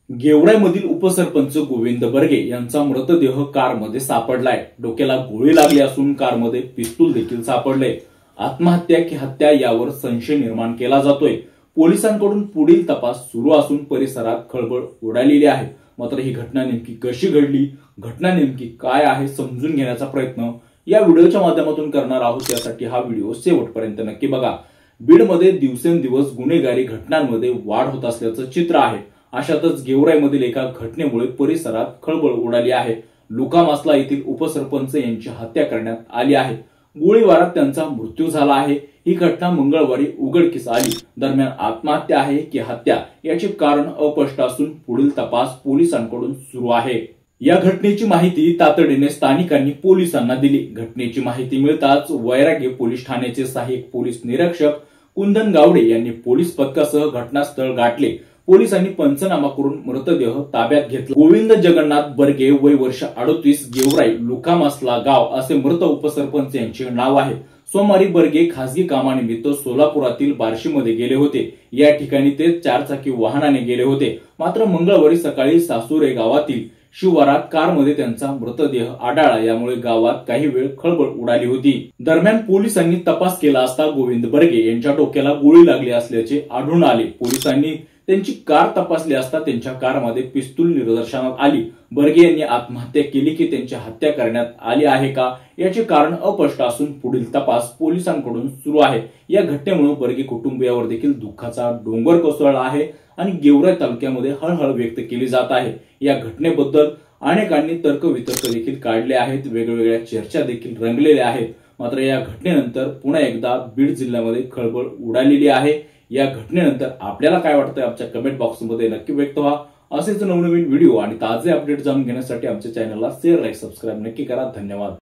गेवराईमधील उपसरपंच गोविंद बर्गे यांचा मृतदेह कारमध्ये सापडलाय। डोक्याला गोळी लागली असून कारमध्ये पिस्तूल देखील सापडले। आत्महत्या की हत्या यावर संशय निर्माण केला जातोय। पोलिसांकडून पुढील तपास सुरू असून परिसरात खळबळ उडालेली आहे। मात्र ही घटना नेमकी कशी घडली, घटना नेमकी काय आहे समजून घेण्याचा प्रयत्न या व्हिडिओच्या माध्यमातून करणार आहोत। त्यासाठी हा व्हिडिओ शेवटपर्यंत नक्की बघा। बीडमध्ये दिवसेंदिवस गुन्हेगारी घटनांमध्ये वाढ होत असल्याचं चित्र आहे। अशातच गेवराईमधील एका घटनेमुळे परिसरात खळबळ उडाली आहे। लुकामासला येथील उपसरपंच यांची हत्या करण्यात आली आहे। गोळीबारात त्यांचा मृत्यू झाला आहे। ही घटना मंगळवारी उघडकीस आली। दरम्यान आत्महत्या आहे की हत्या याचे कारण अस्पष्ट असून पुढील तपास पोलिसांकडून सुरू आहे। या घटनेची माहिती तातडीने स्थानिकांनी पोलिसांना दिली। घटनेची माहिती मिळताच वैरागी पोलीस ठाण्याचे सहाय्यक पोलीस निरीक्षक कुंदन गावडे यांनी पोलीस पथकासह घटनास्थळ गाठले। पोलिसांनी पंचनामा करून मृतदेह ताब्यात घेतला। गोविंद जगन्नाथ बर्गे वय वर्ष 38, गेवराई लुकामासला गाव असे मृत उपसरपंच यांचे नाव आहे। सोमवारी बर्गे खासगी कामानिमित्त सोलापुरातील बार्शीमध्ये गेले होते। या ठिकाणी ते 4 चाकी वाहनाने गेले होते। मात्र मंगळवारी सकाळी सासुरे गावातील शिवारात कारमध्ये त्यांचा मृतदेह आढळला। यामुळे गावात काही वेळ खळबळ उडाली होती। दरम्यान पोलिसांनी तपास केला असता गोविंद बर्गे यांच्या डोक्याला गोळी लागली असल्याचे आढळून आले। पोलिसांनी त्यांची कार तपासली असता त्यांच्या कारमध्ये पिस्तूल निदर्शनास आली। बर्गे यांनी आत्महत्या केली की त्यांची हत्या करण्यात आली आहे का याचे कारण अस्पष्ट असून पुढील तपास पोलिसांकडून सुरू आहे। या घटनेमुळे बर्गे कुटुंबियावर देखील दुःखाचा डोंगर कोसळला आहे आणि गेवराई तालुक्यामध्ये हळहळ व्यक्त केली जात आहे। या घटनेबद्दल अनेकांनी तर्कवितर्क देखील काढले आहेत। वेगवेगळ्या चर्चा देखील रंगलेल्या आहेत। मात्र या घटनेनंतर पुन्हा एकदा बीड जिल्ह्यामध्ये खळबळ उडालेली आहे। या घटनेनंतर आपल्याला काय वाटतंय आमच्या कमेंट बॉक्समध्ये नक्की व्यक्त व्हा। असेच नवनवीन व्हिडिओ आणि ताजे अपडेट जाणून घेण्यासाठी आमच्या चॅनलला शेअर, लाईक, सबस्क्राईब नक्की करा। धन्यवाद।